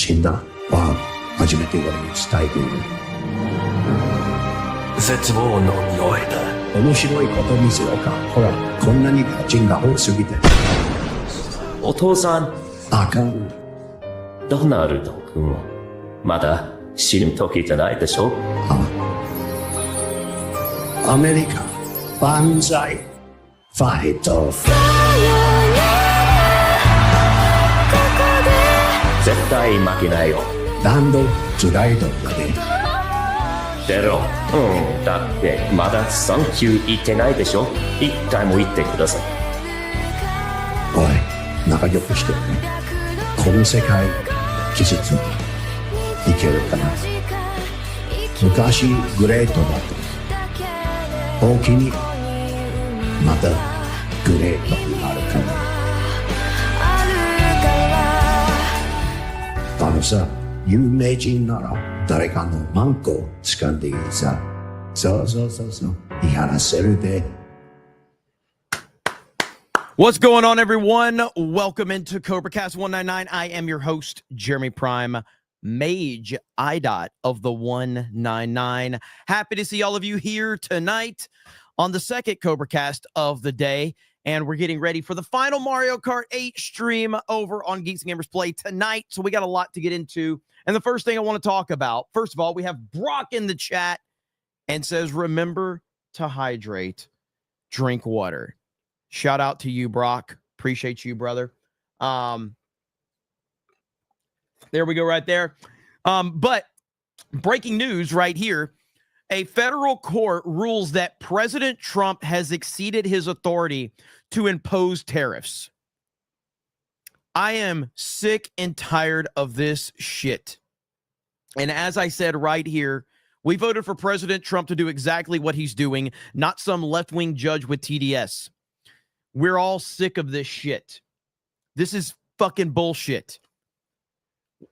死んだは初めて俺に伝えている。絶望の匂いだ。面白いこと見せようか。ほら、こんなにガチンが多すぎて。お父さん。あかん。ドナルド君、まだ死ぬ時じゃないでしょ。アメリカ、万歳、ファイト。絶対負けないよ。ランド、トライドだね。出ろ。だってまだサンキュー言ってないでしょ。一回も言ってください。おい、仲良くしてね。この世界、季節にいけるかな。昔グレートだと、大きにまたグレートになるかな。あのさ、有名人なら誰かのマンコ掴んでいいさ。そうそうそうそう。言い話せるで。What's going on, everyone? Welcome into CobraCast 199. I am your host, Jeremy Prime, Mage IDOT of the 199. Happy to see all of you here tonight on the second CobraCast of the day. And we're getting ready for the final Mario Kart 8 stream over on Geeks and Gamers Play tonight. So we got a lot to get into. And the first thing I want to talk about, first of all, we have Brock in the chat and says, remember to hydrate, drink water. Shout out to you, Brock. Appreciate you, brother. There we go right there. But breaking news right here. A federal court rules that President Trump has exceeded his authority to impose tariffs. I am sick and tired of this shit. And as I said right here, we voted for President Trump to do exactly what he's doing, not some left-wing judge with TDS. We're all sick of this shit. This is fucking bullshit.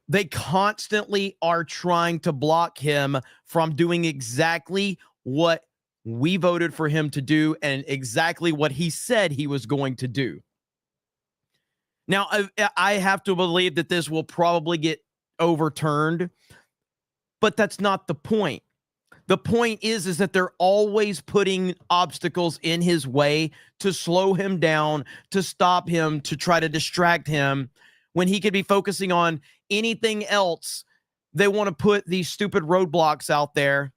They constantly are trying to block him from doing exactly what we voted for him to do and exactly what he said he was going to do. Now, I have to believe that this will probably get overturned, but that's not the point. The point is that they're always putting obstacles in his way to slow him down, to stop him, to try to distract him when he could be focusing on anything else. They want to put these stupid roadblocks out there.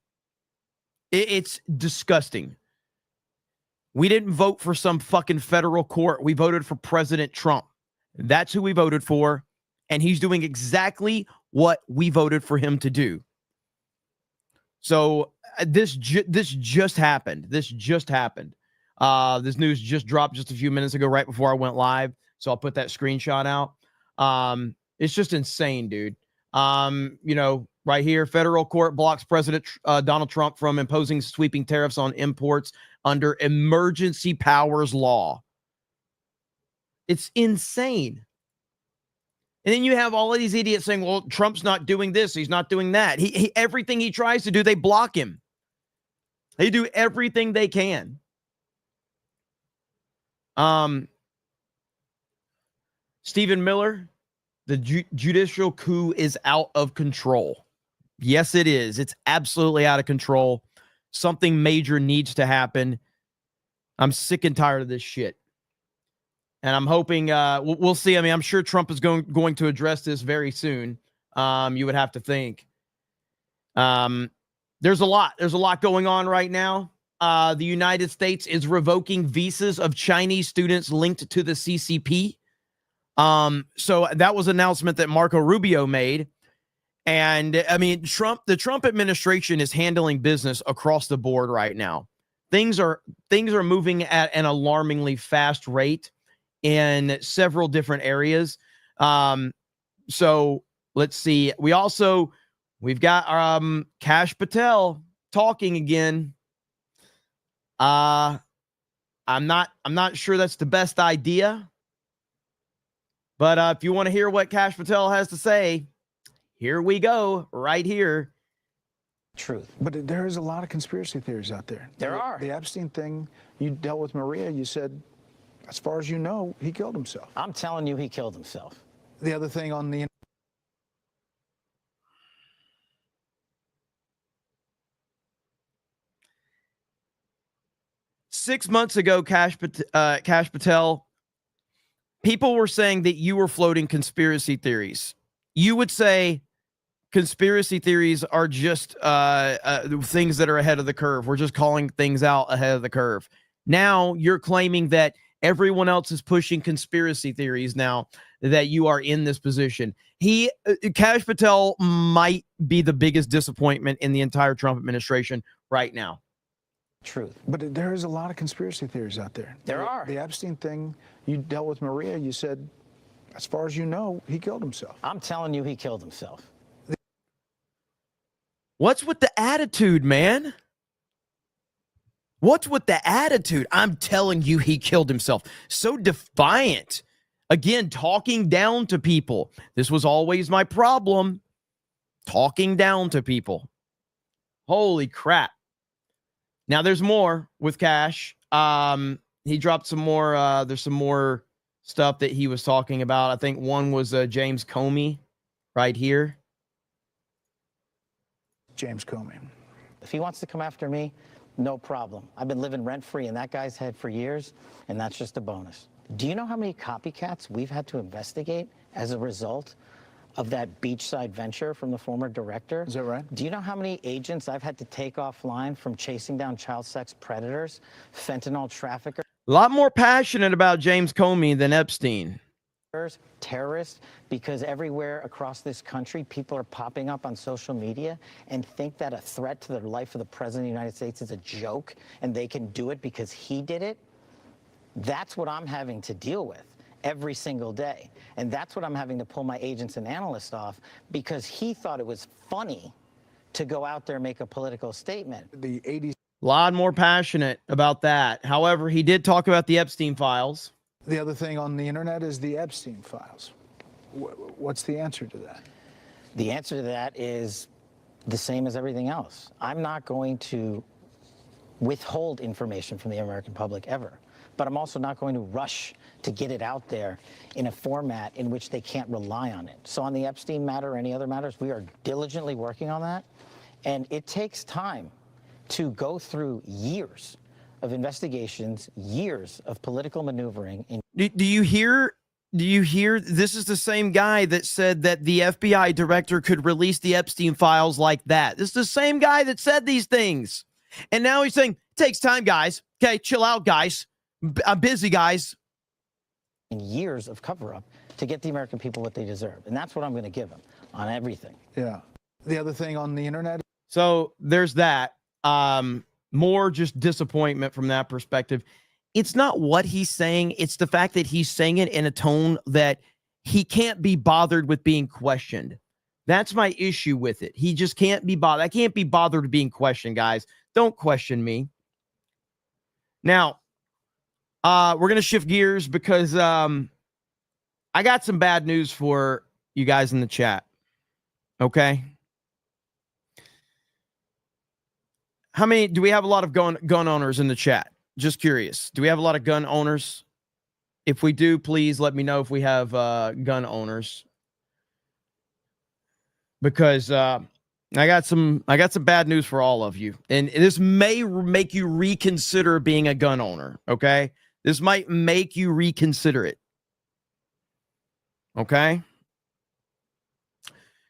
It's disgusting. We didn't vote for some fucking federal court. We voted for President Trump. That's who we voted for. And he's doing exactly what we voted for him to do. So this just happened. This just happened. This news just dropped just a few minutes ago, right before I went live. So I'll put that screenshot out. It's just insane, dude. You know, right here, federal court blocks President Donald Trump from imposing sweeping tariffs on imports under emergency powers law. It's insane. And then you have all of these idiots saying, well, Trump's not doing this. He's not doing that. He everything he tries to do, they block him. They do everything they can. Stephen Miller, the judicial coup is out of control. Yes, it is. It's absolutely out of control. Something major needs to happen. I'm sick and tired of this shit. And I'm hoping we'll see. I mean, I'm sure Trump is going to address this very soon. You would have to think. There's a lot going on right now. The United States is revoking visas of Chinese students linked to the CCP. So that was an announcement that Marco Rubio made. And I mean, the Trump administration is handling business across the board right now. Things are moving at an alarmingly fast rate in several different areas. So let's see. We've got Kash Patel talking again. I'm not sure that's the best idea. But if you want to hear what Kash Patel has to say, here we go, right here. Truth. But there is a lot of conspiracy theories out there. There are. The Epstein thing, you dealt with Maria, you said, as far as you know, he killed himself. I'm telling you, he killed himself. The other thing on the 6 months ago, Kash Patel, people were saying that you were floating conspiracy theories. You would say conspiracy theories are just things that are ahead of the curve. We're just calling things out ahead of the curve. Now you're claiming that everyone else is pushing conspiracy theories now that you are in this position. Kash Patel might be the biggest disappointment in the entire Trump administration right now. Truth. But there is a lot of conspiracy theories out there. There are. The Epstein thing, you dealt with Maria, you said, as far as you know, he killed himself. I'm telling you, he killed himself. What's with the attitude, man? What's with the attitude? I'm telling you, he killed himself. So defiant. Again, talking down to people. This was always my problem. Talking down to people. Holy crap. Now there's more with Kash. He dropped some more. There's some more stuff that he was talking about. I think one was James Comey right here. James Comey. If he wants to come after me, no problem. I've been living rent-free in that guy's head for years, and that's just a bonus. Do you know how many copycats we've had to investigate as a result of that beachside venture from the former director? Is that right? Do you know how many agents I've had to take offline from chasing down child sex predators, fentanyl traffickers? A lot more passionate about James Comey than Epstein. Terrorists, because everywhere across this country, people are popping up on social media and think that a threat to the life of the president of the United States is a joke and they can do it because he did it. That's what I'm having to deal with every single day. And that's what I'm having to pull my agents and analysts off because he thought it was funny to go out there and make a political statement. The 80s. A lot more passionate about that. However, he did talk about the Epstein files. The other thing on the internet is the Epstein files. What's the answer to that? The answer to that is the same as everything else. I'm not going to withhold information from the American public ever, but I'm also not going to rush to get it out there in a format in which they can't rely on it. So on the Epstein matter or any other matters, we are diligently working on that, and it takes time to go through years of investigations, years of political maneuvering. Do you hear? This is the same guy that said that the FBI director could release the Epstein files like that. This is the same guy that said these things. And now he's saying, it takes time, guys. Okay, chill out, guys. I'm busy, guys. In years of cover-up to get the American people what they deserve. And that's what I'm going to give them on everything. Yeah. The other thing on the internet. So there's that. More just disappointment from that perspective. It's not what he's saying. It's the fact that he's saying it in a tone that he can't be bothered with being questioned. That's my issue with it. He just can't be bothered. I can't be bothered with being questioned, guys. Don't question me. Now, we're going to shift gears because I got some bad news for you guys in the chat. Okay? How many do we have? A lot of gun owners in the chat? Just curious. Do we have a lot of gun owners? If we do, please let me know if we have gun owners. Because I got some bad news for all of you. And this may make you reconsider being a gun owner, okay? This might make you reconsider it. Okay?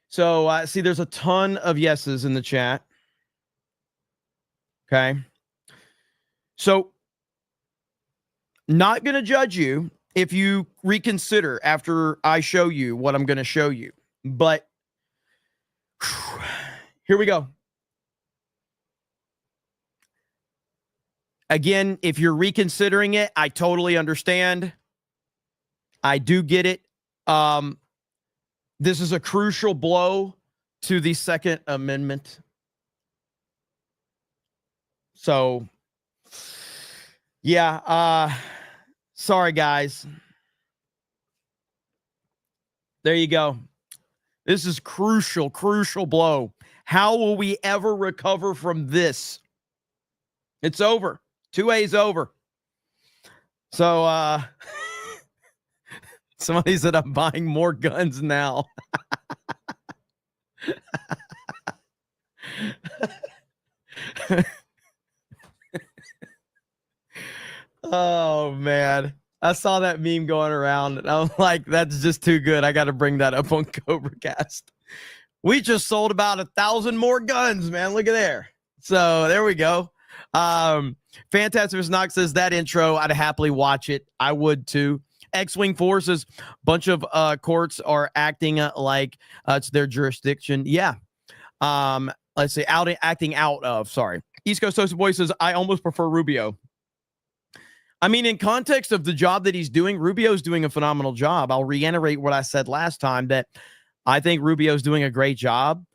So, see, there's a ton of yeses in the chat. Okay. So, not going to judge you if you reconsider after I show you what I'm going to show you. But here we go. Again, if you're reconsidering it, I totally understand. I do get it. This is a crucial blow to the Second Amendment. So, yeah, sorry, guys. There you go. This is crucial blow. How will we ever recover from this? It's over. 2A's over. So, somebody said I'm buying more guns now. Oh man, I saw that meme going around, and I'm like, that's just too good. I got to bring that up on CobraCast. We just sold about 1,000 more guns, man. Look at there. So there we go. Fantastic Knox says that intro, I'd happily watch it. I would too. X-Wing Forces, bunch of courts are acting like it's their jurisdiction. Yeah. Let's say acting out of. Sorry. East Coast Toasted Boy says, I almost prefer Rubio. I mean, in context of the job that he's doing, Rubio's doing a phenomenal job. I'll reiterate what I said last time, that I think Rubio's doing a great job.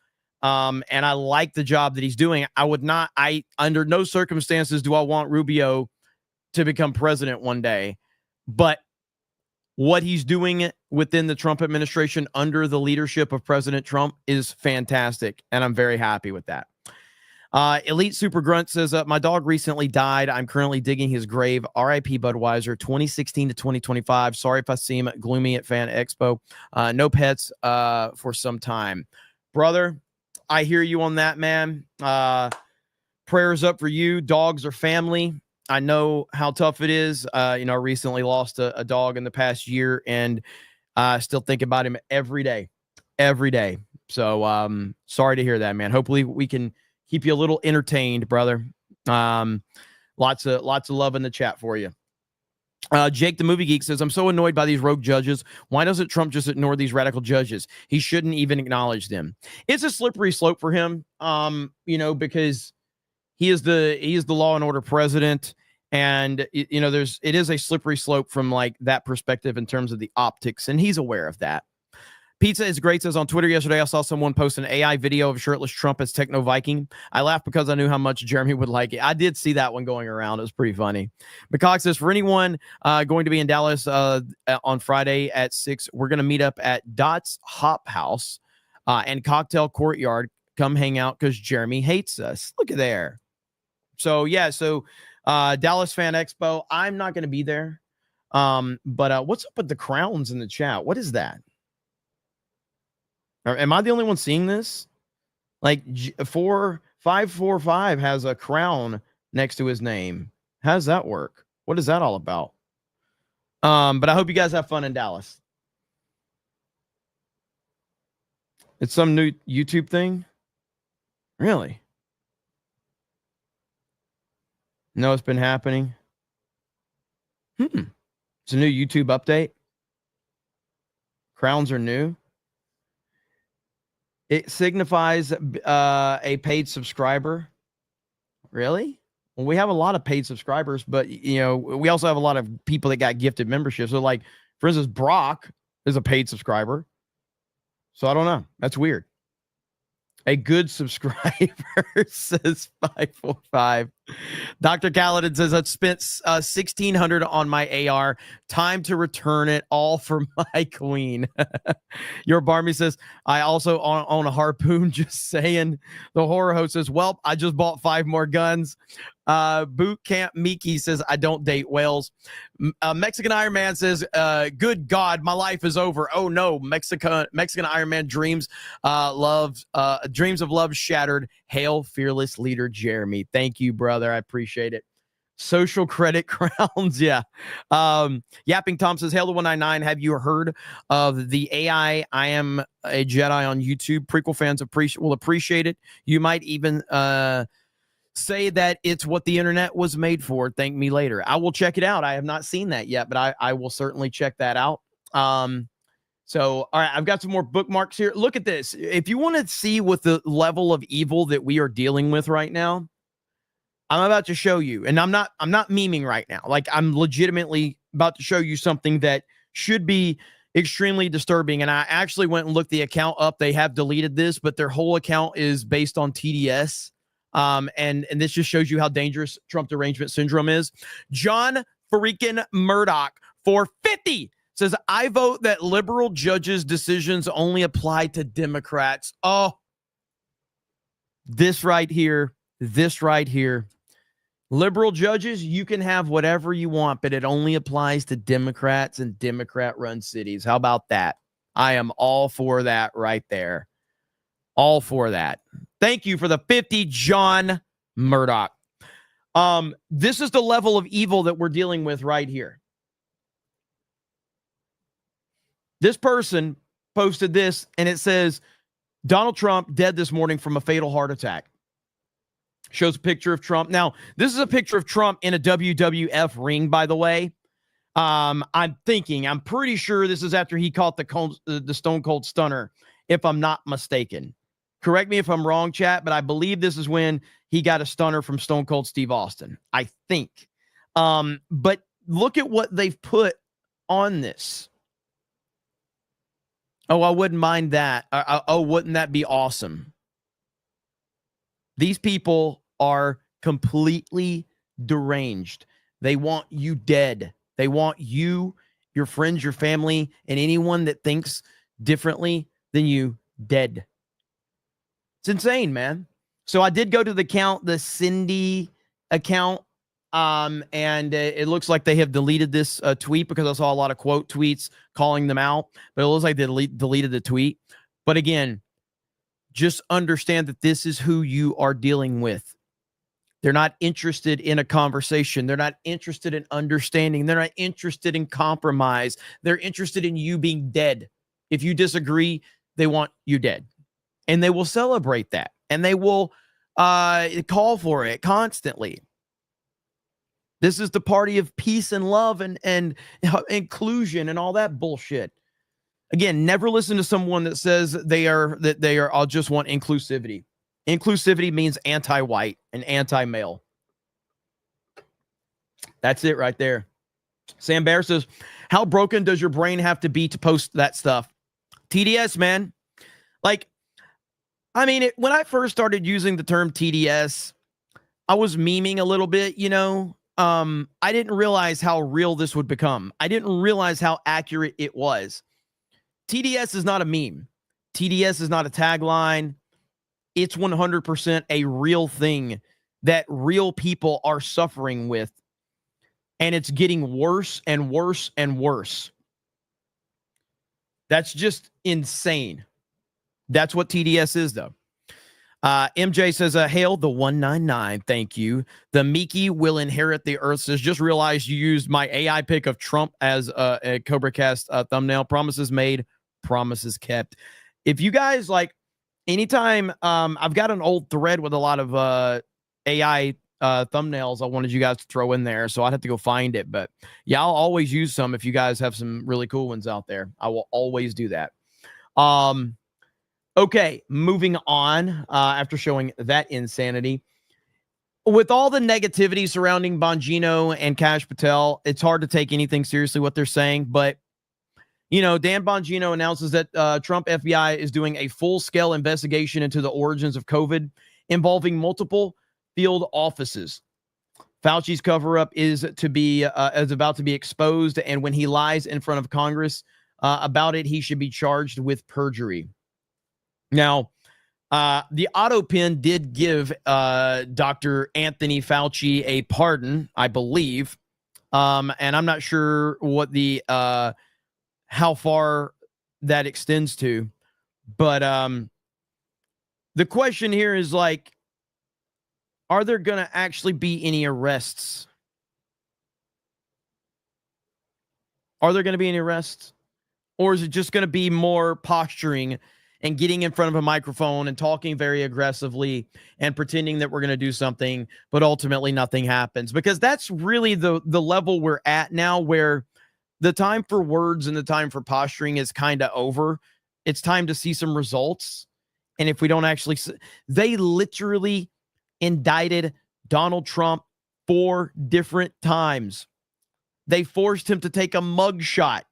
And I like the job that he's doing. Under no circumstances do I want Rubio to become president one day. But what he's doing within the Trump administration under the leadership of President Trump is fantastic. And I'm very happy with that. Elite Super Grunt says, my dog recently died. I'm currently digging his grave. R.I.P. Budweiser, 2016 to 2025. Sorry if I seem gloomy at Fan Expo. No pets for some time. Brother, I hear you on that, man. Prayers up for you. Dogs are family. I know how tough it is. I recently lost a dog in the past year, and I still think about him every day. So sorry to hear that, man. Hopefully we can keep you a little entertained, brother. Lots of love in the chat for you. Jake the Movie Geek says, I'm so annoyed by these rogue judges. Why doesn't Trump just ignore these radical judges? He shouldn't even acknowledge them. It's a slippery slope for him, because he is the law and order president. And, it is a slippery slope from like that perspective in terms of the optics. And he's aware of that. Pizza is Great says, on Twitter yesterday, I saw someone post an AI video of shirtless Trump as Techno Viking. I laughed because I knew how much Jeremy would like it. I did see that one going around. It was pretty funny. McCock says, for anyone going to be in Dallas on Friday at 6, we're going to meet up at Dot's Hop House and Cocktail Courtyard. Come hang out because Jeremy hates us. Look at there. So, yeah. So Dallas Fan Expo, I'm not going to be there. But what's up with the crowns in the chat? What is that? Am I the only one seeing this? Like 4545 has a crown next to his name. How does that work? What is that all about? But I hope you guys have fun in Dallas. It's some new YouTube thing? Really? No, it's been happening. It's a new YouTube update. Crowns are new. It signifies a paid subscriber. Really? Well, we have a lot of paid subscribers, but we also have a lot of people that got gifted memberships. So, like, for instance, Brock is a paid subscriber. So I don't know. That's weird. A good subscriber says 545. Dr. Caledon says, I've spent $1,600 on my AR. Time to return it all for my queen. Your Barmy says, I also own a harpoon. Just saying. The horror host says, well, I just bought 5 more guns. Boot Camp Miki says, I don't date whales. Mexican Iron Man says, good God, my life is over. Oh no, Mexican Iron Man dreams of love shattered. Hail fearless leader Jeremy. Thank you, brother. I appreciate it. Social credit crowns. Yeah. Yapping Tom says, hail to 199. Have you heard of the AI I Am a Jedi on YouTube? Prequel fans will appreciate it. You might even say that it's what the internet was made for. Thank me later. I will check it out. I have not seen that yet, but I will certainly check that out. So, all right, I've got some more bookmarks here. Look at this. If you want to see what the level of evil that we are dealing with right now, I'm about to show you, and I'm not memeing right now. Like, I'm legitimately about to show you something that should be extremely disturbing. And I actually went and looked the account up. They have deleted this, but their whole account is based on TDS. And this just shows you how dangerous Trump derangement syndrome is. John freaking Murdoch for 50 says, I vote that liberal judges' decisions only apply to Democrats. Oh, this right here. Liberal judges, you can have whatever you want, but it only applies to Democrats and Democrat-run cities. How about that? I am all for that right there. All for that. Thank you for the 50, John Murdoch. This is the level of evil that we're dealing with right here. This person posted this, and it says, Donald Trump dead this morning from a fatal heart attack. Shows a picture of Trump. Now, this is a picture of Trump in a WWF ring, by the way. I'm pretty sure this is after he caught the Stone Cold Stunner, if I'm not mistaken. Correct me if I'm wrong, chat, but I believe this is when he got a stunner from Stone Cold Steve Austin. I think. But look at what they've put on this. Oh, I wouldn't mind that. Wouldn't that be awesome? These people are completely deranged. They want you dead. They want you, your friends, your family, and anyone that thinks differently than you dead. It's insane, man. So I did go to the Cindy account, and it looks like they have deleted this tweet because I saw a lot of quote tweets calling them out, but it looks like they deleted the tweet. But again, just understand that this is who you are dealing with. They're not interested in a conversation. They're not interested in understanding. They're not interested in compromise. They're interested in you being dead. If you disagree, they want you dead. And they will celebrate that. And they will call for it constantly. This is the party of peace and love and inclusion and all that bullshit. Again, never listen to someone that says I'll just want inclusivity. Inclusivity means anti-white and anti-male. That's it right there. Sam Bear says, how broken does your brain have to be to post that stuff? TDS, man. Like, I mean, when I first started using the term TDS, I was memeing a little bit, you know. I didn't realize how real this would become. I didn't realize how accurate it was. TDS is not a meme. TDS is not a tagline. It's 100% a real thing that real people are suffering with. And it's getting worse and worse and worse. That's just insane. That's what TDS is, though. MJ says, hail the 199. Thank you. The Miki will inherit the earth says, just realized you used my AI pic of Trump as a CobraCast thumbnail. Promises made, promises kept. If you guys like, anytime, I've got an old thread with a lot of AI thumbnails I wanted you guys to throw in there, so I'd have to go find it. But yeah, I'll always use some if you guys have some really cool ones out there. I will always do that. Okay, moving on, after showing that insanity. With all the negativity surrounding Bongino and Kash Patel, it's hard to take anything seriously what they're saying. But, you know, Dan Bongino announces that Trump FBI is doing a full-scale investigation into the origins of COVID involving multiple field offices. Fauci's cover-up is about to be exposed, and when he lies in front of Congress about it, he should be charged with perjury. Now, the auto pen did give Dr. Anthony Fauci a pardon, I believe, and I'm not sure what the how far that extends to, but the question here is like, are there going to actually be any arrests? Are there going to be any arrests? Or is it just going to be more posturing and getting in front of a microphone and talking very aggressively and pretending that we're going to do something, but ultimately nothing happens? Because that's really the level we're at now, where the time for words and the time for posturing is kind of over. It's time to see some results. And if we don't actually, they literally indicted Donald Trump 4 different times. They forced him to take a mugshot.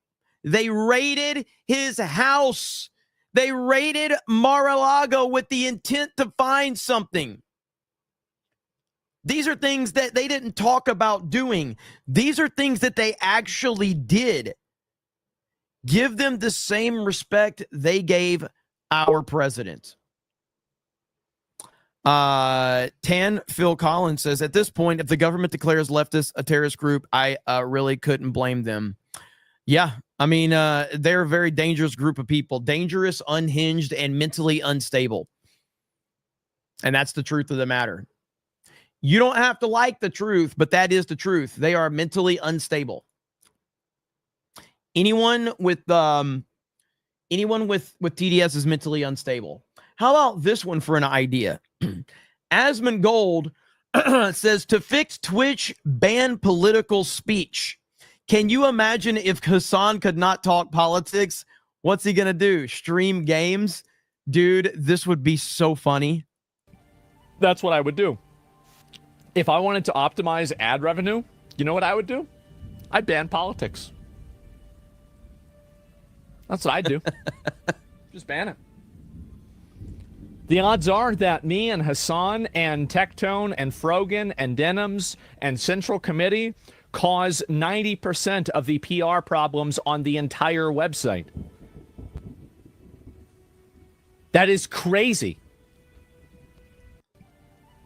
They raided his house. They raided Mar-a-Lago with the intent to find something. These are things that they didn't talk about doing. These are things that they actually did. Give them the same respect they gave our president. Tan Phil Collins says, at this point, if the government declares leftists a terrorist group, I really couldn't blame them. Yeah, I mean, they're a very dangerous group of people. Dangerous, unhinged, and mentally unstable. And that's the truth of the matter. You don't have to like the truth, but that is the truth. They are mentally unstable. Anyone with TDS is mentally unstable. How about this one for an idea? Asmund Gold says to fix Twitch, ban political speech. Can you imagine if Hassan could not talk politics? What's he going to do? Stream games? Dude, this would be so funny. That's what I would do. If I wanted to optimize ad revenue, you know what I would do? I'd ban politics. That's what I'd do. Just ban it. The odds are that me and Hassan and Tectone and Frogan and Denims and Central Committee cause 90% of the PR problems on the entire website. That is crazy.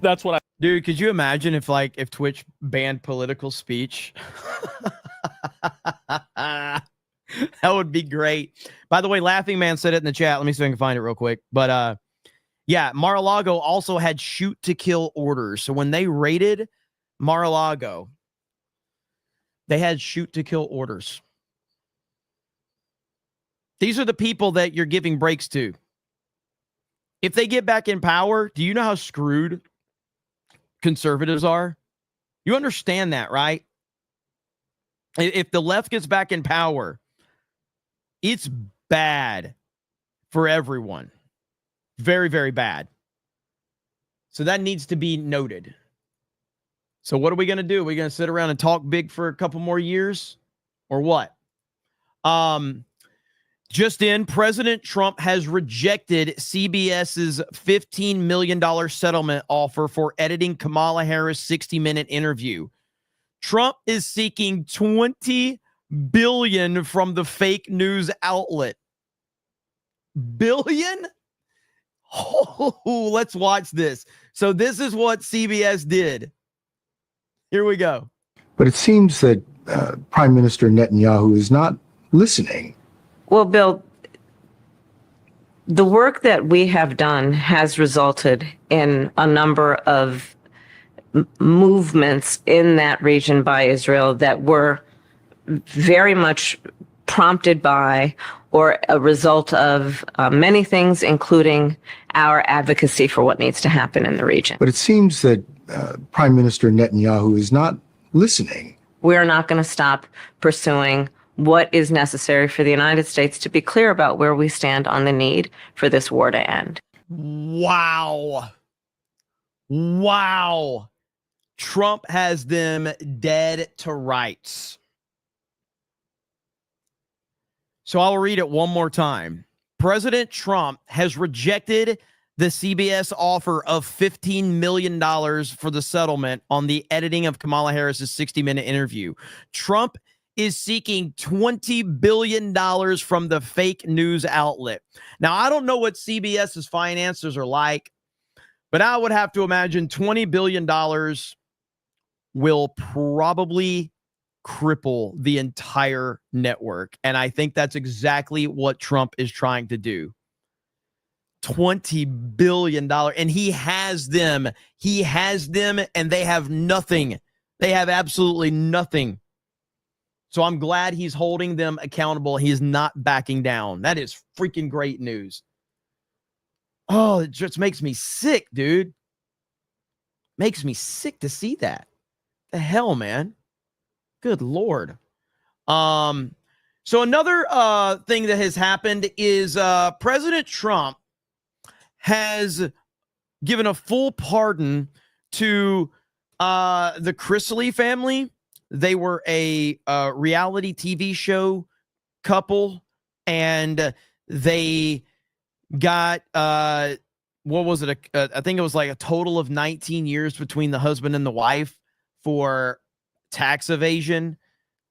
That's what I... Dude, could you imagine if Twitch banned political speech? That would be great. By the way, Laughing Man said it in the chat. Let me see if I can find it real quick. But yeah, Mar-a-Lago also had shoot to kill orders. So when they raided Mar-a-Lago, they had shoot to kill orders. These are the people that you're giving breaks to. If they get back in power, do you know how screwed conservatives are? You understand that, right? If the left gets back in power, it's bad for everyone. Very, very bad. So that needs to be noted. So what are we going to do? Are we going to sit around and talk big for a couple more years or what? Just in, President Trump has rejected CBS's $15 million settlement offer for editing Kamala Harris' 60-minute interview. Trump is seeking $20 billion from the fake news outlet. Billion? Oh, let's watch this. So this is what CBS did. Here we go. But it seems that Prime Minister Netanyahu is not listening. Well, Bill, the work that we have done has resulted in a number of movements in that region by Israel that were very much prompted by or a result of many things, including our advocacy for what needs to happen in the region. But it seems that Prime Minister Netanyahu is not listening. We're not going to stop pursuing what is necessary for the United States to be clear about where we stand on the need for this war to end. Wow. Wow. Trump has them dead to rights. So I'll read it one more time. President Trump has rejected the CBS offer of $15 million for the settlement on the editing of Kamala Harris's 60-minute interview. Trump is seeking $20 billion from the fake news outlet. Now, I don't know what CBS's finances are like, but I would have to imagine $20 billion will probably cripple the entire network. And I think that's exactly what Trump is trying to do. $20 billion. And he has them. He has them, and they have nothing. They have absolutely nothing. So I'm glad he's holding them accountable. He is not backing down. That is freaking great news. Oh, it just makes me sick, dude. Makes me sick to see that. The hell, man. Good Lord. So another thing that has happened is President Trump has given a full pardon to the Chrysaly family. They were a reality TV show couple, and they got what was it? I think it was like a total of 19 years between the husband and the wife for tax evasion.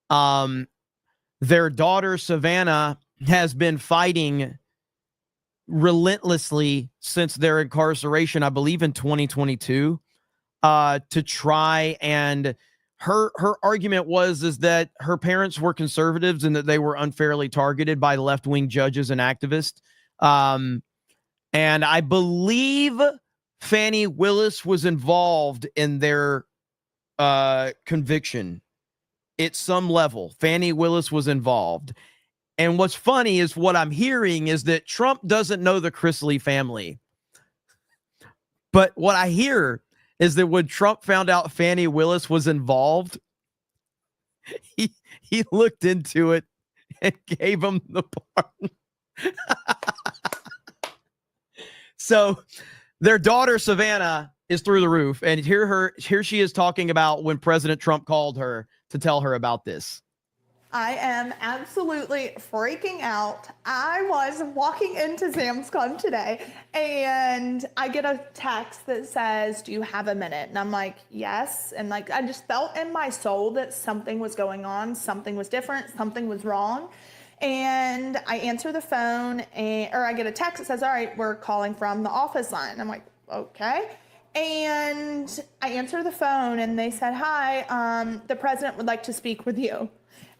Their daughter Savannah has been fighting relentlessly since their incarceration, I believe in 2022, to try, and her argument is that her parents were conservatives and that they were unfairly targeted by left-wing judges and activists. And I believe Fannie Willis was involved in their conviction at some level. Fannie Willis was involved. And what's funny is what I'm hearing is that Trump doesn't know the Chrysaly family. But what I hear is that when Trump found out Fannie Willis was involved, he looked into it and gave him the pardon. So their daughter, Savannah, is through the roof. And here she is talking about when President Trump called her to tell her about this. I am absolutely freaking out. I was walking into Sam's Club today and I get a text that says, "Do you have a minute?" And I'm like, "Yes." And like, I just felt in my soul that something was going on, something was different, something was wrong. And I answer the phone or I get a text that says, "All right, we're calling from the office line." I'm like, "Okay." And I answer the phone and they said, "Hi, the president would like to speak with you."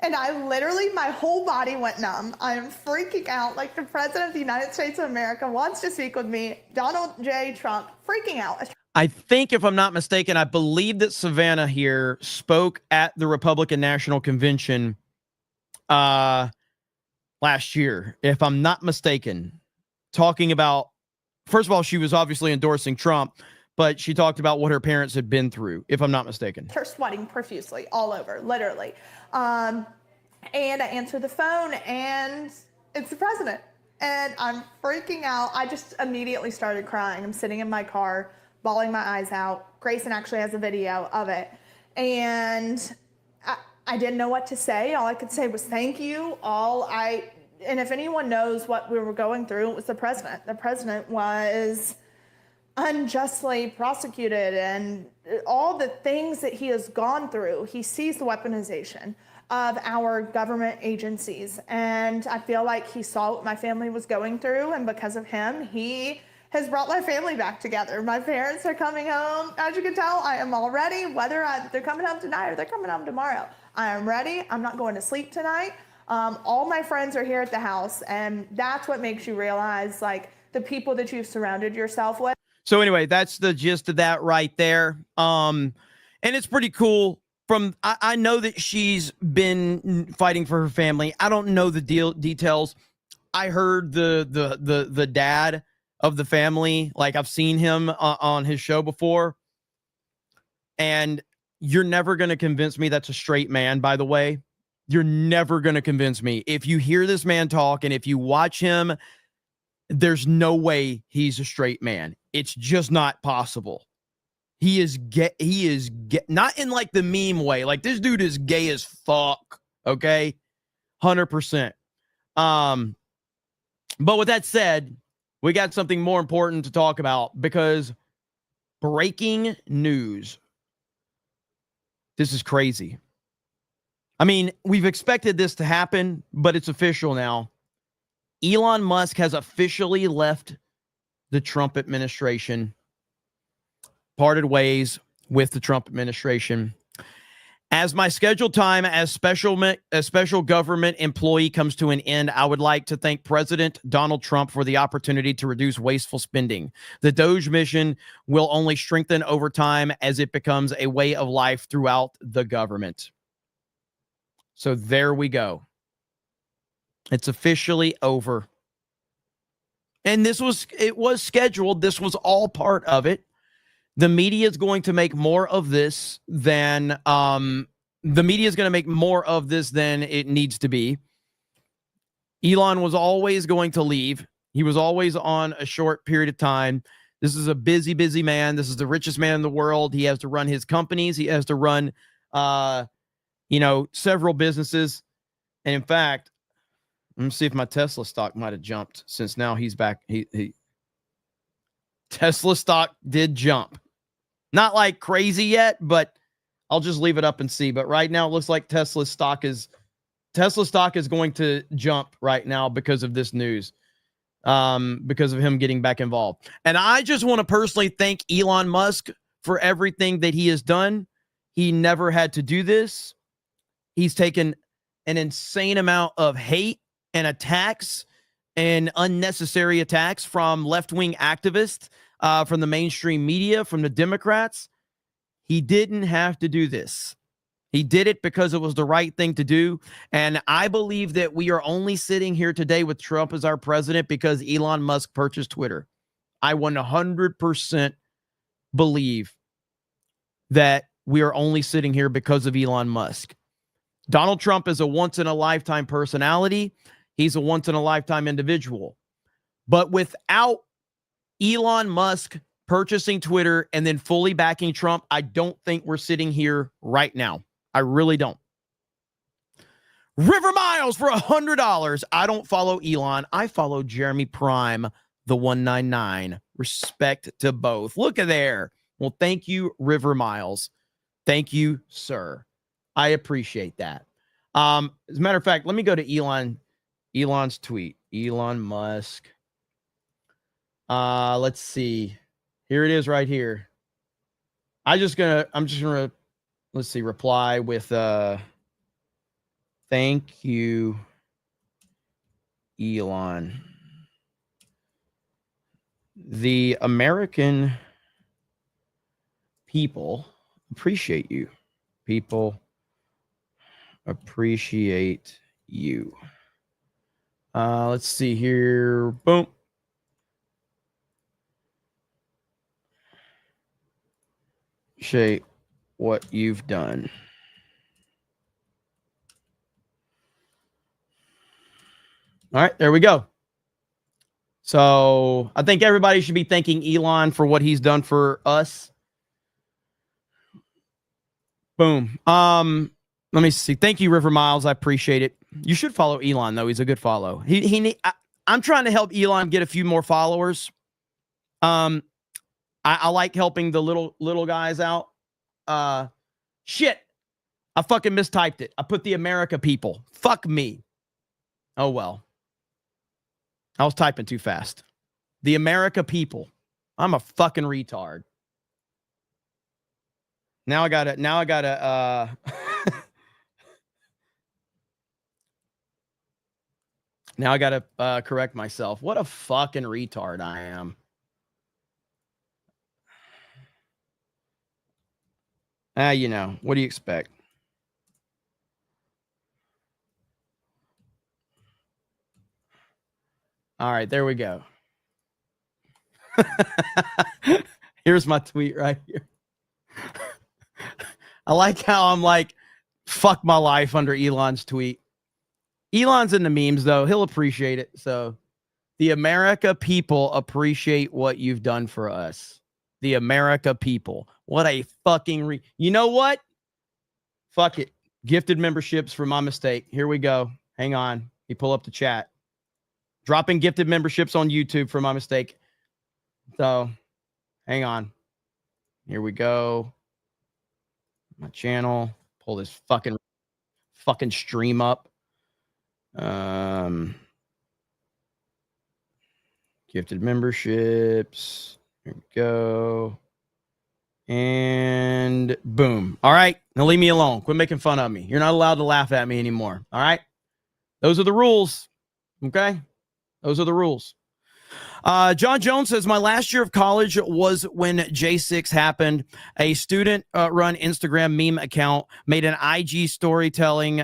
And I literally, my whole body went numb. I'm freaking out. Like, the president of the United States of America wants to speak with me. Donald J. Trump, freaking out. I think, if I'm not mistaken, I believe that Savannah here spoke at the Republican National Convention last year, if I'm not mistaken, talking about, first of all, she was obviously endorsing Trump, but she talked about what her parents had been through, if I'm not mistaken. They're sweating profusely all over, literally. And I answer the phone and it's the president. And I'm freaking out. I just immediately started crying. I'm sitting in my car, bawling my eyes out. Grayson actually has a video of it. And I didn't know what to say. All I could say was thank you. And if anyone knows what we were going through, it was the president. The president was unjustly prosecuted and all the things that he has gone through. He sees the weaponization of our government agencies. And I feel like he saw what my family was going through. And because of him, he has brought my family back together. My parents are coming home. As you can tell, I am all ready, whether they're coming home tonight or they're coming home tomorrow. I am ready. I'm not going to sleep tonight. All my friends are here at the house. And that's what makes you realize, like, the people that you've surrounded yourself with. So anyway, that's the gist of that right there. And it's pretty cool. I know that she's been fighting for her family. I don't know the details. I heard the dad of the family. Like, I've seen him on his show before. And you're never going to convince me that's a straight man, by the way. You're never going to convince me. If you hear this man talk and if you watch him, there's no way he's a straight man. It's just not possible. He is gay. Not in like the meme way. Like, this dude is gay as fuck. Okay. 100%. But with that said, we got something more important to talk about because breaking news. This is crazy. I mean, we've expected this to happen, but it's official now. Elon Musk has officially left the Trump administration, parted ways with the Trump administration. As my scheduled time as special government employee comes to an end, I would like to thank President Donald Trump for the opportunity to reduce wasteful spending. The Doge mission will only strengthen over time as it becomes a way of life throughout the government. So there we go. It's officially over. And it was scheduled. This was all part of it. The media is going to make more of this than it needs to be. Elon was always going to leave. He was always on a short period of time. This is a busy, busy man. This is the richest man in the world. He has to run his companies. He has to run, several businesses. And in fact, let me see if my Tesla stock might have jumped since now he's back. Tesla stock did jump. Not like crazy yet, but I'll just leave it up and see. But right now it looks like Tesla stock is going to jump right now because of this news. Because of him getting back involved. And I just want to personally thank Elon Musk for everything that he has done. He never had to do this. He's taken an insane amount of hate and attacks and unnecessary attacks from left-wing activists, from the mainstream media, from the Democrats. He didn't have to do this. He did it because it was the right thing to do. And I believe that we are only sitting here today with Trump as our president because Elon Musk purchased Twitter. I 100% believe that we are only sitting here because of Elon Musk. Donald Trump is a once-in-a-lifetime personality. He's a once-in-a-lifetime individual. But without Elon Musk purchasing Twitter and then fully backing Trump, I don't think we're sitting here right now. I really don't. River Miles for $100. I don't follow Elon. I follow Jeremy Prime, the 199. Respect to both. Look at there. Well, thank you, River Miles. Thank you, sir. I appreciate that. As a matter of fact, let me go to Elon's tweet. Elon Musk. Let's see. Here it is right here. I'm just gonna let's see, reply with thank you, Elon. The American people appreciate you. People appreciate you. Let's see here. Boom. Appreciate what you've done. All right, there we go. So I think everybody should be thanking Elon for what he's done for us. Boom. Let me see. Thank you, River Miles. I appreciate it. You should follow Elon, though. He's a good follow. I'm trying to help Elon get a few more followers. I like helping the little guys out. Shit. I fucking mistyped it. I put the America people. Fuck me. Oh, well. I was typing too fast. The America people. I'm a fucking retard. Now I gotta now I gotta correct myself. What a fucking retard I am. You know, what do you expect? All right, there we go. Here's my tweet right here. I like how I'm like, fuck my life under Elon's tweet. Elon's in the memes, though. He'll appreciate it. So the America people appreciate what you've done for us. The America people. What a fucking... You know what? Fuck it. Gifted memberships for my mistake. Here we go. Hang on. You pull up the chat. Dropping gifted memberships on YouTube for my mistake. So, hang on. Here we go. My channel. Pull this fucking stream up. Gifted memberships. Here we go. And boom. All right. Now leave me alone. Quit making fun of me. You're not allowed to laugh at me anymore. All right. Those are the rules. Okay. Those are the rules. John Jones says, my last year of college was when J6 happened. A student run Instagram meme account made an IG story telling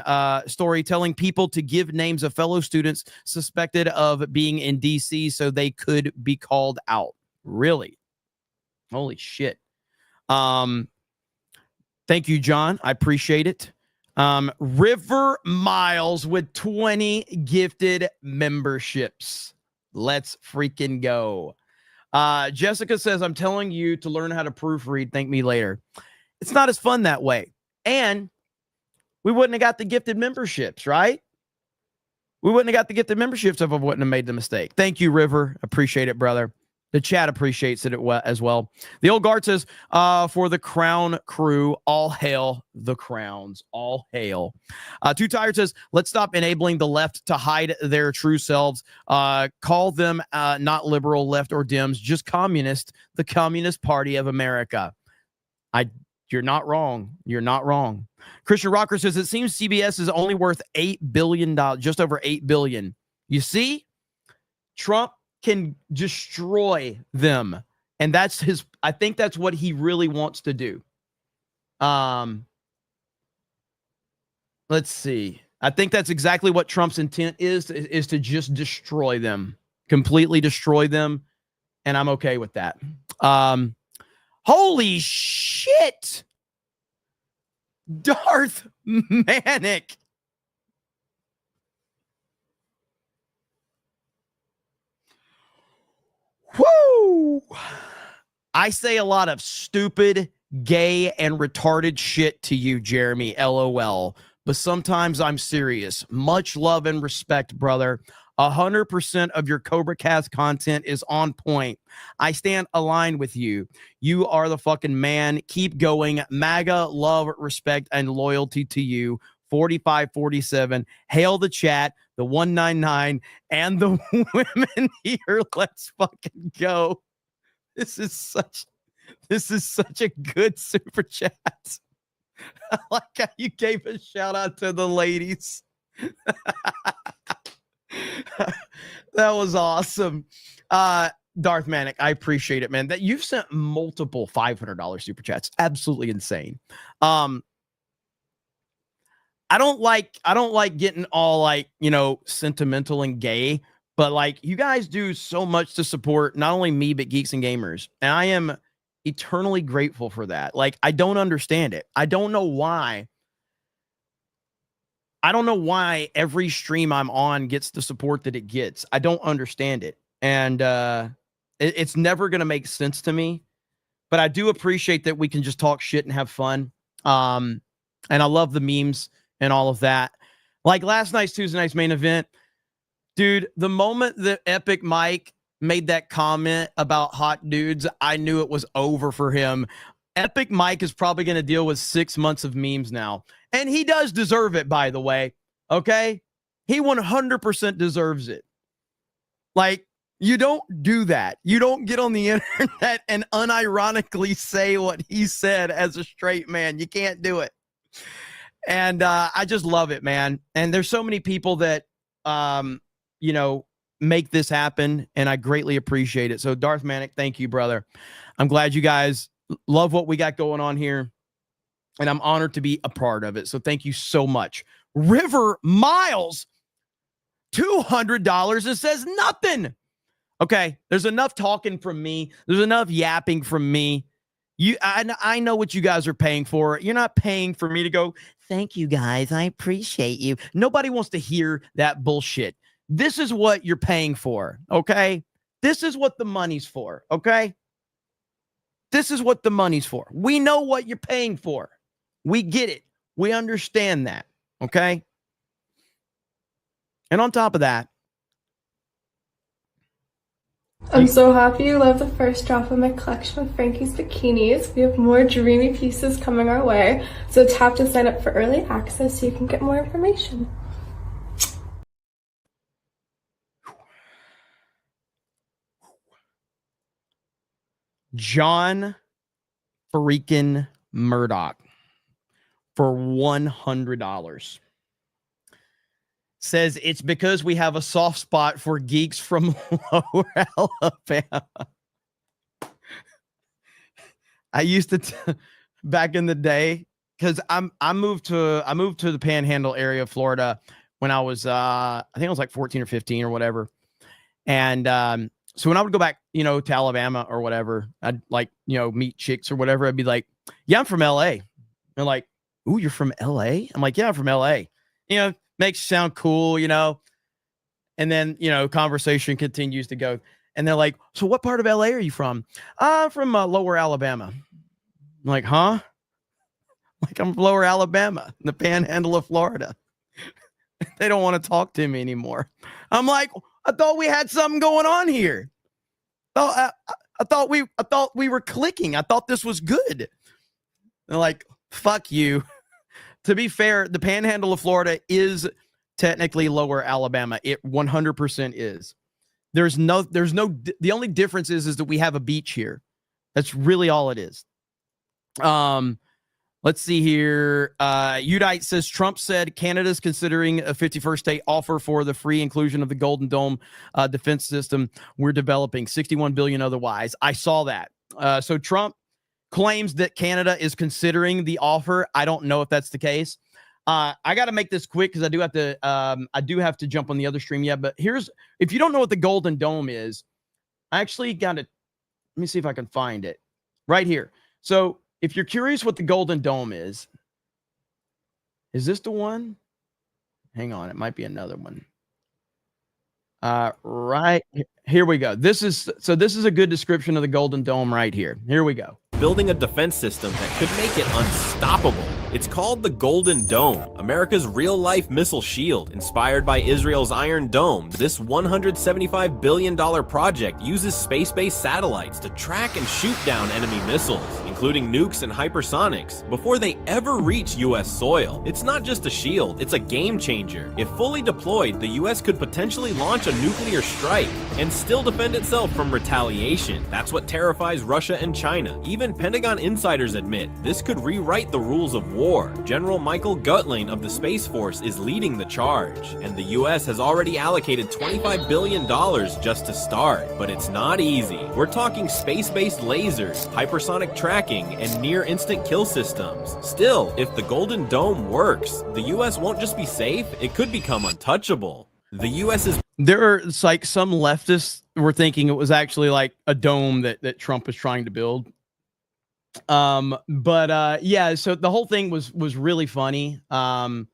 people to give names of fellow students suspected of being in DC so they could be called out. Really? Holy shit. Thank you, John. I appreciate it. River Miles with 20 gifted memberships. Let's freaking go. Jessica says, I'm telling you to learn how to proofread. Thank me later. It's not as fun that way. And we wouldn't have got the gifted memberships, right? We wouldn't have got the gifted memberships if I wouldn't have made the mistake. Thank you, River. Appreciate it, brother. The chat appreciates it as well. The old guard says, for the Crown crew, all hail the Crowns. All hail. Too Tired says, let's stop enabling the left to hide their true selves. Call them not liberal, left, or Dems, just communist, the Communist Party of America. You're not wrong. You're not wrong. Christian Rocker says, it seems CBS is only worth $8 billion, just over $8 billion. You see? Trump can destroy them. And that's I think that's what he really wants to do. Let's see. I think that's exactly what Trump's intent is to just destroy them, completely destroy them. And I'm okay with that. Holy shit. Darth Manic. Woo! I say a lot of stupid, gay, and retarded shit to you, Jeremy, LOL. But sometimes I'm serious. Much love and respect, brother. 100% of your CobraCast content is on point. I stand aligned with you. You are the fucking man. Keep going. MAGA, love, respect, and loyalty to you. 4547. Hail the chat, the 199, and the women here. Let's fucking go. This is such a good super chat. I like how you gave a shout out to the ladies. That was awesome. Darth Manic, I appreciate it, man. That you've sent multiple $500 super chats. Absolutely insane. I don't like getting all like, sentimental and gay, but like you guys do so much to support not only me, but Geeks and Gamers. And I am eternally grateful for that. Like, I don't understand it. I don't know why every stream I'm on gets the support that it gets. I don't understand it. And it's never going to make sense to me. But I do appreciate that we can just talk shit and have fun. And I love the memes and all of that. Like last night's Tuesday night's main event. Dude, the moment that Epic Mike made that comment about hot dudes, I knew it was over for him. Epic Mike is probably going to deal with 6 months of memes now. And he does deserve it, by the way. Okay? He 100% deserves it. Like, you don't do that. You don't get on the internet and unironically say what he said as a straight man. You can't do it. And I just love it, man. And there's so many people that, make this happen, and I greatly appreciate it. So, Darth Manic, thank you, brother. I'm glad you guys love what we got going on here, and I'm honored to be a part of it. So thank you so much. River Miles, $200 and says nothing. Okay, there's enough talking from me. There's enough yapping from me. I know what you guys are paying for. You're not paying for me to go, thank you guys, I appreciate you. Nobody wants to hear that bullshit. This is what you're paying for, okay? This is what the money's for, okay? This is what the money's for. We know what you're paying for. We get it. We understand that, okay? And on top of that, I'm so happy you love the first drop of my collection of Frankie's bikinis. We have more dreamy pieces coming our way, so tap to sign up for early access so you can get more information. John freaking Murdoch for $100 says it's because we have a soft spot for geeks from Lower Alabama. I used to back in the day, because I moved to the Panhandle area of Florida when I was I think I was like 14 or 15 or whatever, and so when I would go back, to Alabama or whatever, I'd like, meet chicks or whatever. I'd be like, yeah, I'm from LA. They're like, ooh, you're from LA? I'm like, yeah, I'm from LA. Makes you sound cool, and then, conversation continues to go. And they're like, so what part of LA are you from? I'm from Lower Alabama. I'm like, huh? Like, I'm from Lower Alabama, the Panhandle of Florida. They don't want to talk to me anymore. I'm like, I thought we had something going on here. I thought we were clicking. I thought this was good. They're like, fuck you. To be fair, the Panhandle of Florida is technically Lower Alabama. It 100% is. The only difference is that we have a beach here. That's really all it is. Let's see here. Udite says Trump said Canada's considering a 51st state offer for the free inclusion of the Golden Dome defense system we're developing. 61 billion otherwise. I saw that. So Trump claims that Canada is considering the offer. I don't know if that's the case. I got to make this quick because I do have to jump on the other stream. Yeah, but if you don't know what the Golden Dome is, I actually got to, let me see if I can find it right here. So if you're curious what the Golden Dome is this the one? Hang on, it might be another one. Right here we go. This is a good description of the Golden Dome right here. Here we go. Building a defense system that could make it unstoppable. It's called the Golden Dome, America's real-life missile shield, inspired by Israel's Iron Dome. This $175 billion project uses space-based satellites to track and shoot down enemy missiles, including nukes and hypersonics, before they ever reach U.S. soil. It's not just a shield, it's a game changer. If fully deployed, the U.S. could potentially launch a nuclear strike and still defend itself from retaliation. That's what terrifies Russia and China. Even Pentagon insiders admit this could rewrite the rules of war. General Michael Gutling of the Space Force is leading the charge, and the U.S. has already allocated $25 billion just to start. But it's not easy. We're talking space-based lasers, hypersonic tracking, and near-instant kill systems. Still, if the Golden Dome works, the U.S. won't just be safe, it could become untouchable. The U.S. is... There are like some leftists were thinking it was actually like a dome that Trump was trying to build. Yeah, so the whole thing was really funny, to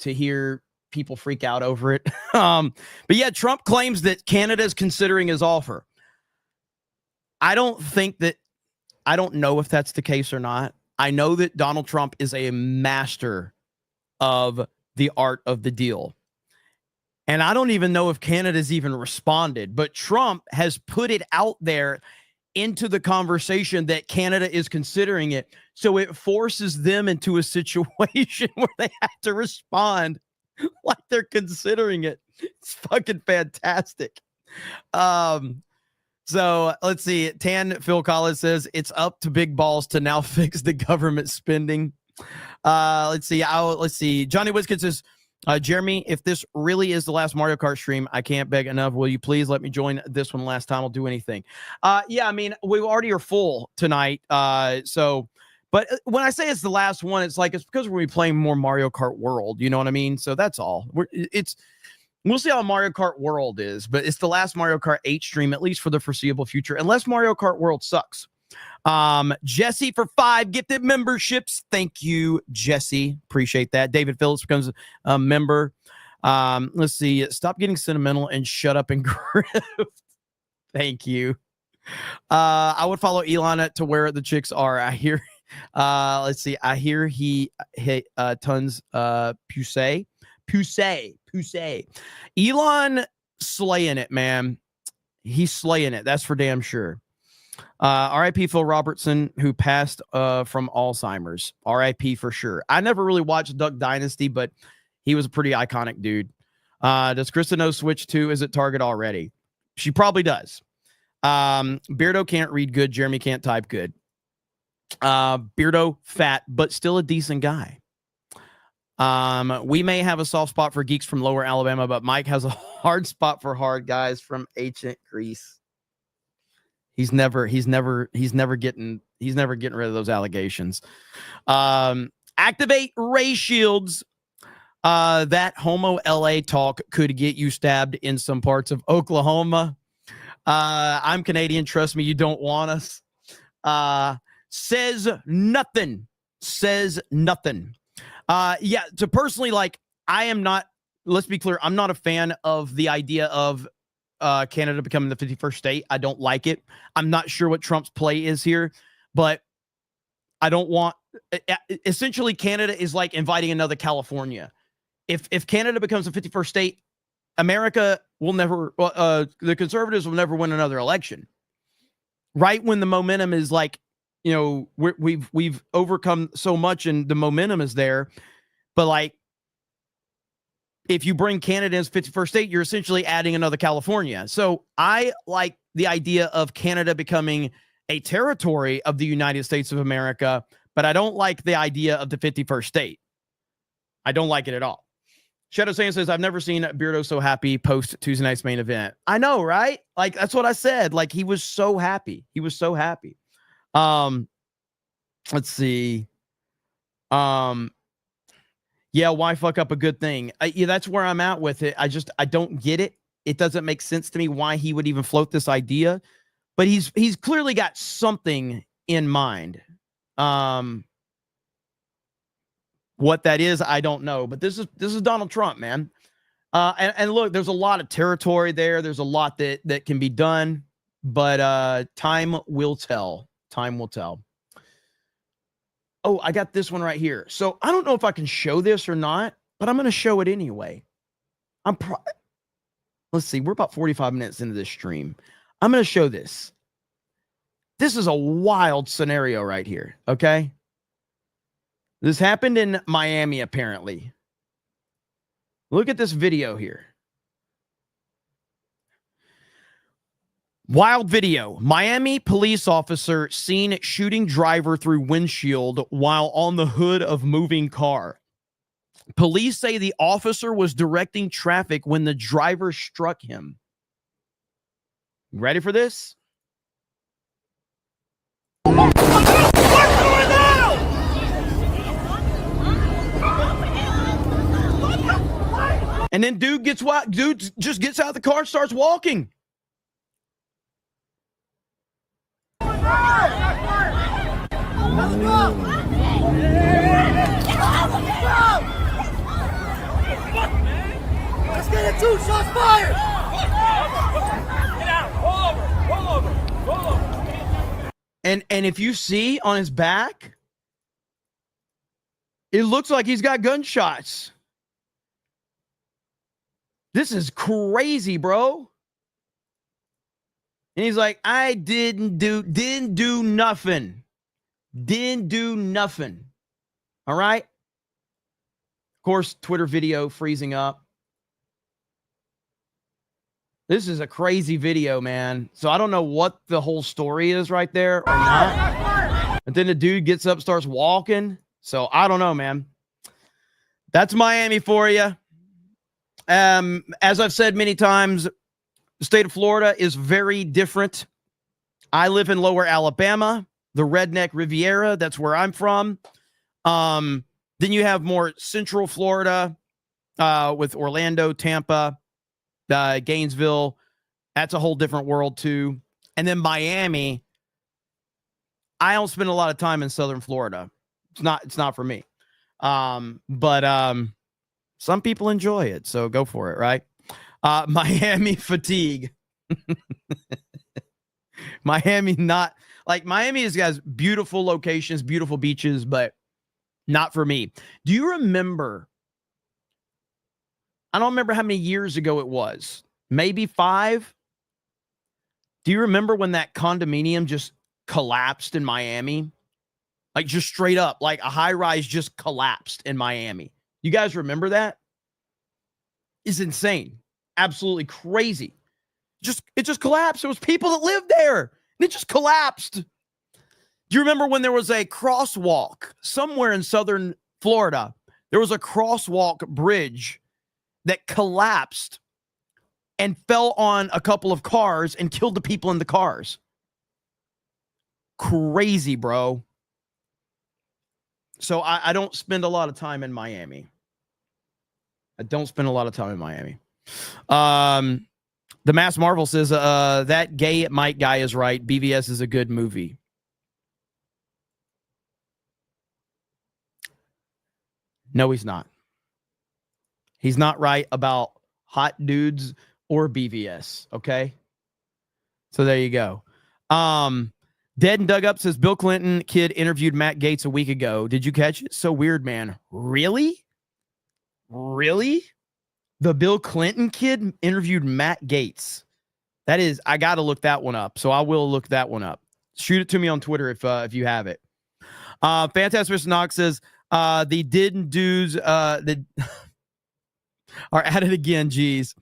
hear people freak out over it. But yeah, Trump claims that Canada is considering his offer. I don't know if that's the case or not. I know that Donald Trump is a master of the art of the deal. And I don't even know if Canada's even responded, but Trump has put it out there into the conversation that Canada is considering it. So it forces them into a situation where they have to respond like they're considering it. It's fucking fantastic. So let's see. Tan Phil Collins says it's up to big balls to now fix the government spending. Let's see. Johnny Wiskin says, Jeremy, if this really is the last Mario Kart stream, I can't beg enough. Will you please let me join this one last time? I'll do anything. Yeah, I mean, we already are full tonight. But when I say it's the last one, it's because we'll be playing more Mario Kart World. You know what I mean? So that's all. We'll see how Mario Kart World is, but it's the last Mario Kart 8 stream, at least for the foreseeable future, unless Mario Kart World sucks. Jesse for 5 gifted memberships. Thank you, Jesse. Appreciate that. David Phillips becomes a member. Let's see. Stop getting sentimental and shut up and grift. Thank you. I would follow Elon to where the chicks are. I hear. Let's see. I hear he tons Pusey. Elon slaying it, man. He's slaying it. That's for damn sure. R.I.P. Phil Robertson, who passed from Alzheimer's. R.I.P. for sure. I never really watched Duck Dynasty, but he was a pretty iconic dude. Does Krista know Switch 2 is at Target already? She probably does. Beardo can't read good. Jeremy can't type good. Beardo fat, but still a decent guy. We may have a soft spot for geeks from Lower Alabama, but Mike has a hard spot for hard guys from ancient Greece. He's never getting rid of those allegations. Activate Ray Shields. That homo LA talk could get you stabbed in some parts of Oklahoma. I'm Canadian. Trust me, you don't want us. Says nothing. Yeah, to personally, I am not, let's be clear, I'm not a fan of the idea of Canada becoming the 51st state. I don't like it. I'm not sure what Trump's play is here, but I don't want, essentially Canada is like inviting another California. If Canada becomes a 51st state, America will never, the conservatives will never win another election. Right when the momentum is we've overcome so much and the momentum is there, but if you bring Canada as 51st state, you're essentially adding another California. So I like the idea of Canada becoming a territory of the United States of America, but I don't like the idea of the 51st state. I don't like it at all. Shadow Sand says, I've never seen Beardo so happy post Tuesday night's main event. I know, right? Like, that's what I said. Like, he was so happy. He was so happy. Let's see. Yeah, why fuck up a good thing? Yeah, that's where I'm at with it. I don't get it. It doesn't make sense to me why he would even float this idea, but he's clearly got something in mind. What that is, I don't know, but this is Donald Trump, man. And look, there's a lot of territory there. There's a lot that can be done, but time will tell. Time will tell. Oh, I got this one right here. So I don't know if I can show this or not, but I'm going to show it anyway. Let's see. We're about 45 minutes into this stream. I'm going to show this. This is a wild scenario right here. Okay. This happened in Miami, apparently. Look at this video here. Wild video. Miami police officer seen shooting driver through windshield while on the hood of moving car. Police say the officer was directing traffic when the driver struck him. Ready for this? And then dude just gets out of the car and starts walking. Let's go! Let's get it, 2 shots fired! Get out, roll over. And if you see on his back, it looks like he's got gunshots. This is crazy, bro. And he's like, I didn't do nothing. Didn't do nothing. All right. Of course, Twitter video freezing up. This is a crazy video, man. So I don't know what the whole story is right there or not. But then the dude gets up, starts walking. So I don't know, man. That's Miami for you. As I've said many times, the state of Florida is very different. I live in Lower Alabama, the redneck Riviera. That's where I'm from. Then you have more central Florida with Orlando, Tampa, Gainesville. That's a whole different world too. And then Miami. I don't spend a lot of time in Southern Florida. It's not for me. But some people enjoy it, so go for it, right? Miami fatigue. Miami has got beautiful locations, beautiful beaches, but not for me. Do you remember? I don't remember how many years ago it was. Maybe 5. Do you remember when that condominium just collapsed in Miami? Like just straight up, like a high rise just collapsed in Miami. You guys remember that? It's insane. Absolutely crazy. It just collapsed. There was people that lived there. And it just collapsed. Do you remember when there was a crosswalk somewhere in Southern Florida? There was a crosswalk bridge that collapsed and fell on a couple of cars and killed the people in the cars. Crazy, bro. So I don't spend a lot of time in Miami. The Mass Marvel says, that gay Mike guy is right. BVS is a good movie. No, he's not. He's not right about hot dudes or BVS. Okay. So there you go. Dead and Dug Up says Bill Clinton kid interviewed Matt Gaetz a week ago. Did you catch it? So weird, man. Really? The Bill Clinton kid interviewed Matt Gaetz. That is, I got to look that one up. So I will look that one up. Shoot it to me on Twitter if you have it. Fantastic Mr. Knox says the didn't do's Are at it again, geez.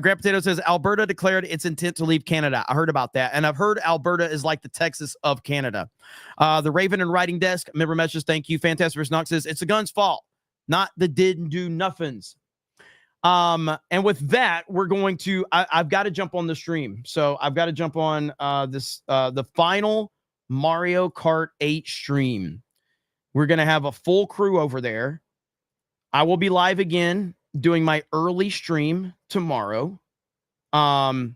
Grant Potato says Alberta declared its intent to leave Canada. I heard about that. And I've heard Alberta is like the Texas of Canada. The Raven and Writing Desk, member messages, thank you. Fantastic vs. Knox says it's the gun's fault, not the didn't do nothings. And with that, we're going to, I've got to jump on the stream. So I've got to jump on the final Mario Kart 8 stream. We're going to have a full crew over there. I will be live again doing my early stream tomorrow. So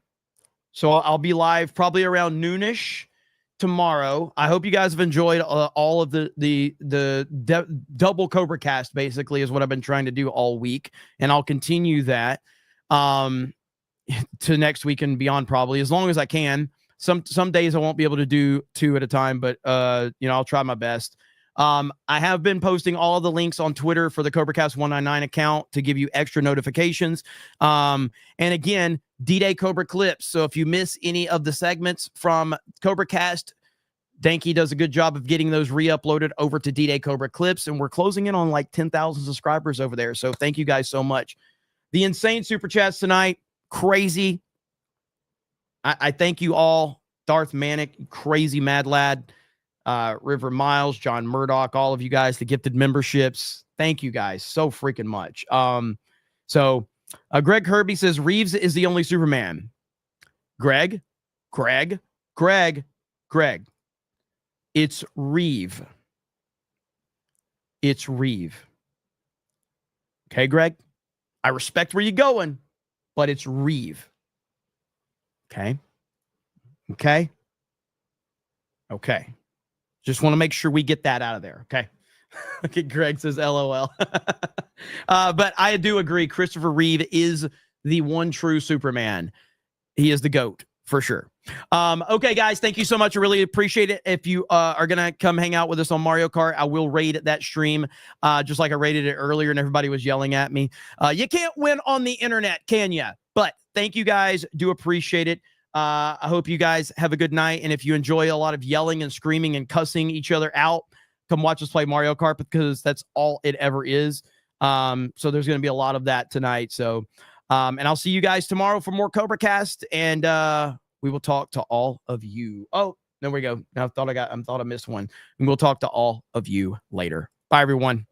I'll be live probably around noonish tomorrow. I hope you guys have enjoyed all of the double CobraCast, basically, is what I've been trying to do all week. And I'll continue that to next week and beyond, probably, as long as I can. Some days I won't be able to do 2 at a time, but I'll try my best. I have been posting all of the links on Twitter for the CobraCast 199 account to give you extra notifications. And again, D-Day Cobra clips. So if you miss any of the segments from CobraCast, Danky does a good job of getting those re-uploaded over to D-Day Cobra clips. And we're closing in on like 10,000 subscribers over there. So thank you guys so much. The insane super chats tonight. Crazy. I thank you all. Darth Manic, crazy mad lad. River Miles, John Murdoch, all of you guys, the gifted memberships. Thank you guys so freaking much. Greg Kirby says Reeves is the only Superman. Greg. It's Reeve. It's Reeve. Okay, Greg? I respect where you're going, but it's Reeve. Okay? Just want to make sure we get that out of there. Okay. Okay. Greg says LOL. But I do agree. Christopher Reeve is the one true Superman. He is the GOAT for sure. Okay, guys, thank you so much. I really appreciate it. If you are going to come hang out with us on Mario Kart, I will raid that stream just like I raided it earlier and everybody was yelling at me. You can't win on the internet, can you? But thank you guys. Do appreciate it. I hope you guys have a good night. And if you enjoy a lot of yelling and screaming and cussing each other out, come watch us play Mario Kart because that's all it ever is. So there's going to be a lot of that tonight. So, and I'll see you guys tomorrow for more CobraCast, and we will talk to all of you. Oh, there we go. Now I thought I missed one. And we'll talk to all of you later. Bye, everyone.